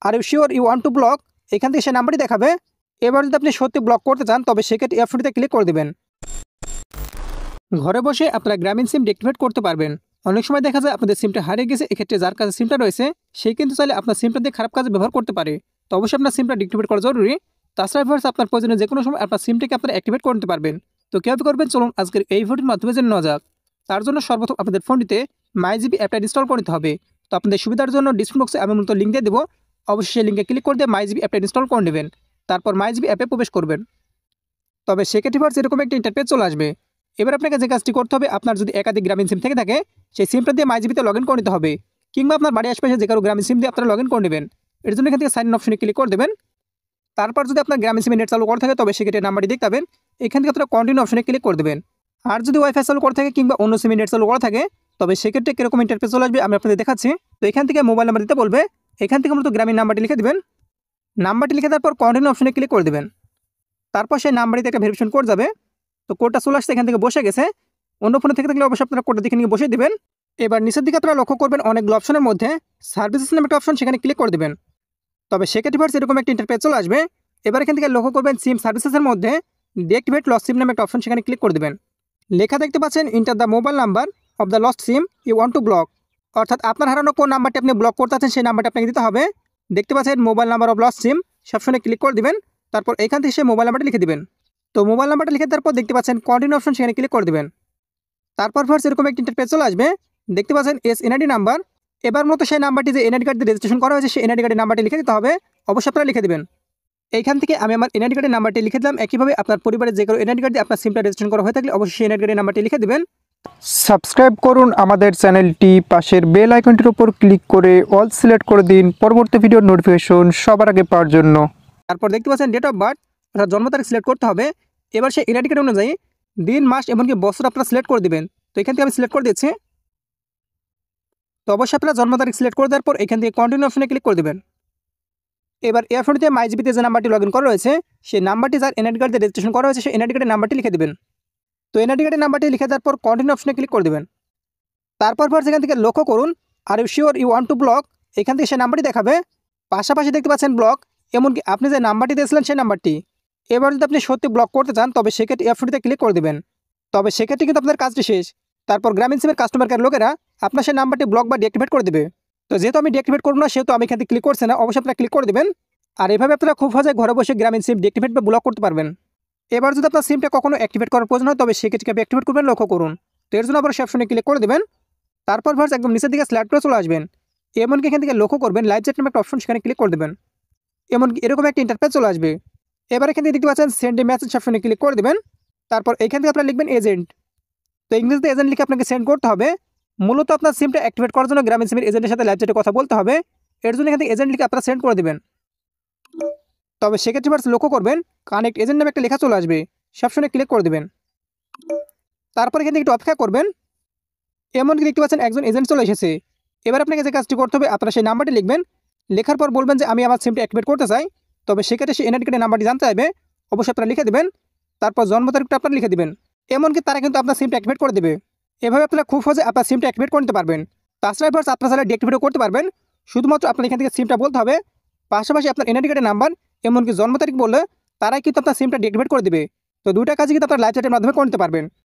R you sure you want to block, এখান থেকে সেই নাম্বারটি দেখাবে। এবার যদি আপনি সত্যি ব্লক করতে চান তবে সেক্ষেত্রে অপশনটিতে ক্লিক করে দেবেন। ঘরে বসে আপনারা গ্রামীণ সিম ডিঅ্যাক্টিভেট করতে পারবেন। অনেক সময় দেখা যায় আপনাদের সিমটা হারিয়ে গেছে, এক্ষেত্রে যার কাছে সিমটা রয়েছে সে কিন্তু চাইলে আপনার সিমটা দিয়ে খারাপ কাজে ব্যবহার করতে পারে। তো অবশ্যই আপনার সিমটা ডিঅ্যাক্টিভেট করা জরুরি। তাছাড়া ভিউয়ার্স আপনার প্রয়োজনে যে কোনো সময় আপনার সিমটাকে আপনারা অ্যাক্টিভেট করতে পারবেন। তো কীভাবে করবেন চলুন আজকের এই ভিডিওর মাধ্যমে জেনে নেওয়া যাক। তার জন্য সর্বপ্রথম আপনাদের ফোনটিতে মাইজিবি অ্যাপটা ইনস্টল করতে হবে। তো আপনাদের সুবিধার জন্য ডিসক্রিপশন বক্সে আমি মূলত লিঙ্ক দিয়ে দেবো, অবশ্যই সেই লিঙ্কে ক্লিক করে দিয়ে মাইজিবি অ্যাপটা ইনস্টল করে নেবেন। তারপর মাইজিবি অ্যাপে প্রবেশ করবেন। তবে সেক্ষেত্রে ভিউয়ার্স এরকম একটা ইন্টারফেস চলে আসবে। এবার আপনাকে যে কাজটি করতে হবে, আপনার যদি একাধিক গ্রামীণ সিম থেকে থাকে সেই সিমটা দিয়ে মাইজিবিতে লগ ইন করে নিতে হবে, কিংবা আপনার বাড়ির আশপাশে যে কারো গ্রামীণ সিম দিয়ে আপনারা লগ ইন করে নেবেন। এর জন্য এখান থেকে সাইন ইন অপশনে ক্লিক করে দেবেন। তারপর যদি আপনার গ্রামীণ সিমে নেট চালু করা থাকে তবে সেক্ষেত্রে নাম্বারটি দেখতে পাবেন, এখান থেকে আপনারা কন্টিনিউ অপশনে ক্লিক করে দেবেন। আর যদি ওয়াইফাই চালু করা থাকে কিংবা অন্য সিমে নেট চালু করা থাকে তবে সেক্ষেত্রে কীরকম ইন্টারফেস চলে আসবে আমি আপনাদের দেখাচ্ছি। তো এখান থেকে মোবাইল নাম্বার দিতে বলবে, এখান থেকে মূলত গ্রামীণ নাম্বারটি লিখে দেবেন। নাম্বারটি লিখে দেওয়ার পর কন্টিনিউ অপশনে ক্লিক করে দেবেন। তারপর সেই নাম্বারটিতে একটা ভেরিফিকেশন কোড যাবে। তো কোডটা চলে আসছে, এখান থেকে বসে গেছে। অন্য ফোনে থেকে থাকলে অবশ্যই আপনারা কোডটা দেখে নিয়ে বসিয়ে দেবেন। এবার নিচের দিকে আপনারা লক্ষ্য করবেন অনেকগুলো অপশনের মধ্যে সার্ভিসেস নামে একটা অপশন, সেখানে ক্লিক করে দেবেন। তবে সেক্ষেত্রে ভিউয়ার্স এরকম একটা ইন্টারফেস চলে আসবে। এবার এখান থেকে লক্ষ্য করবেন সিম সার্ভিসেসের মধ্যে ডিঅ্যাক্টিভেট লস্ট সিম নামে একটা অপশন, সেখানে ক্লিক করে দেবেন। লেখা দেখতে পাচ্ছেন enter the mobile number of the lost SIM you want to block, অর্থাৎ আপনার হারানো কোন নাম্বারটি আপনি ব্লক করতে আছেন সেই নাম্বারটি আপনাকে দিতে হবে। দেখতে পাচ্ছেন মোবাইল নাম্বার অফ লস্ট সিম, সে অপশনে ক্লিক করে দেবেন। তারপর এখান থেকে সেই মোবাইল নাম্বারটি লিখে দেবেন। তো মোবাইল নাম্বারটা লিখে দেওয়ার পর দেখতে পাচ্ছেন কন্টিনিউ অপশন, সেখানে ক্লিক করে দেবেন। তারপর ফার্স্ট এরকম একটা ইন্টারফেস চলে আসবে। দেখতে পাচ্ছেন এস এনআইডি নাম্বার। এবার মতো সেই নাম্বারটি যে এনআইডি কার্ড দিয়ে রেজিস্ট্রেশন করা হয়েছে সেই এনআইডি কার্ডের নাম্বারটি লিখে দিতে হবে, অবশ্যই আপনারা লিখে দেবেন। এইখান থেকে আমি আমার এনআইডি কার্ডের নাম্বারটি লিখে দিলাম। একইভাবে আপনার পরিবারের যে কোনো এনআইডি কার্ড দিয়ে আপনার সিমটা রেজিস্ট্রেশন করা হয়ে থাকলে অবশ্যই সেই এনআইডি কার্ডের নাম্বারটি লিখে দেবেন। সাবস্ক্রাইব করুন আমাদের চ্যানেলটি, পাশের বেল আইকনটির উপর ক্লিক করে অল সিলেক্ট করে দিন পরবর্তী ভিডিওর নোটিফিকেশন সবার আগে পাওয়ার জন্য। তারপর দেখতে পাচ্ছেন ডেট অফ বার্থ, অর্থাৎ জন্ম তারিখ সিলেক্ট করতে হবে। এবার সেই এনআইডি কার্ড অনুযায়ী দিন, মাস এমনকি বছর আপনারা সিলেক্ট করে দেবেন। তো এখান থেকে আমি সিলেক্ট করে দিচ্ছি। তো অবশ্যই আপনারা জন্ম তারিখ সিলেক্ট করে দেওয়ার পর এখান থেকে কন্টিনিউ অপশনে ক্লিক করে দেবেন। এবার এই অপশনটিতে মাইজিবিতে যে নাম্বারটি লগ ইন করা রয়েছে সেই নাম্বারটি যার এনআইডি কার্ড দিয়ে রেজিস্ট্রেশন করা হয়েছে সেই এনআইডি কার্ডের নাম্বারটি লিখে দেবেন। তো এনআইডি কার্ডের নাম্বারটি লিখে দেওয়ার পর কন্টিনিউ অপশনে ক্লিক করে দেবেন। তারপর সেখান থেকে লক্ষ্য করুন are you sure you want to block, এখান থেকে সেই নাম্বারটি দেখাবে। পাশাপাশি দেখতে পাচ্ছেন ব্লক, এমনকি আপনি যে নাম্বারটি দিয়েছিলেন সেই নাম্বারটি। এবার যদি আপনি সত্যি ব্লক করতে চান তবে সেক্ষেত্রে এই অপশনটিতে ক্লিক করে দেবেন। তবে সেক্ষেত্রে কিন্তু আপনার কাজটি শেষ। তারপর গ্রামীণ সিমের কাস্টমার কেয়ার লোকেরা আপনার সেই নাম্বারটি ব্লক বা ডিঅ্যাক্টিভেট করে দেবে। তো যেহেতু আমি ডিঅ্যাক্টিভেট করবো না সেহেতু আমি এখান থেকে ক্লিক করছি না, অবশ্যই আপনারা ক্লিক করে দেবেন। আর এভাবে আপনারা খুব সহজে ঘরে বসে গ্রামীণ সিম ডিঅ্যাক্টিভেট বা ব্লক করতে পারবেন। এবার যদি আপনার সিমটা কখনো অ্যাক্টিভেট করার প্রয়োজন হয় তবে সেক্ষেত্রে আপনি অ্যাক্টিভেট করবেন, লক্ষ্য করুন। তো এর জন্য আবার সেই অপশনে ক্লিক করে দেবেন। তারপর ভার্স একদম নিচের দিকে স্লাইড করে চলে আসবেন। এমনকি এখান থেকে লক্ষ্য করবেন লাইভ চ্যাট নামে একটা অপশন, সেখানে ক্লিক করে দেবেন। এমনকি এরকম একটা ইন্টারফেস চলে আসবে। এবার এখান থেকে দেখতে পাচ্ছেন সেন্ড এ মেসেজ অপশনে ক্লিক করে দেবেন। তারপর এখান থেকে আপনারা লিখবেন এজেন্ট। তো ইংরেজিতে এজেন্ট লিখে আপনাকে সেন্ড করতে হবে। মূলত আপনার সিমটা অ্যাক্টিভেট করার জন্য গ্রামীণ সিমের এজেন্টের সাথে লাইভ চ্যাটে কথা বলতে হবে। এর জন্য এখান থেকে এজেন্ট লিখে আপনারা সেন্ড করে দেবেন। তবে সেক্ষেত্রে ভার্স লক্ষ্য করবেন কানেক্ট এজেন্ট নামে একটা লেখা চলে আসবে, সে অপশনে ক্লিক করে দেবেন। তারপর এখান থেকে একটু অপেক্ষা করবেন। এমনকি দেখতে পাচ্ছেন একজন এজেন্ট চলে এসেছে। এবার আপনাকে যে কাজটি করতে হবে আপনারা সেই নাম্বারটি লিখবেন। লেখার পর বলবেন যে আমি আমার সিমটা অ্যাক্টিভেট করতে চাই। তবে সেক্ষেত্রে সেই এনআইডি কার্ডের নাম্বারটি জানতে হবে, অবশ্যই আপনারা লিখে দেবেন। তারপর জন্ম তারিখটা আপনারা লিখে দেবেন। এমনকি তারা কিন্তু আপনার সিমটা অ্যাক্টিভেট করে দেবে। এভাবে আপনারা খুব সহজে আপনার সিমটা অ্যাক্টিভেট করতে পারবেন। তাছাড়া ভার্স আপনারা চাইলে ডিঅ্যাক্টিভেটও করতে পারবেন। শুধুমাত্র আপনার এখান থেকে সিমটা বলতে হবে, পাশাপাশি আপনার এনআইডি কার্ডের নাম্বার এমনকি জন্ম তারিখ বললে তারাই কিন্তু আপনার সিমটা ডিঅ্যাক্টিভেট করে দেবে। তো দুইটা কাজই কিন্তু আপনার লাইভ চ্যাটের মাধ্যমে করতে পারবেন।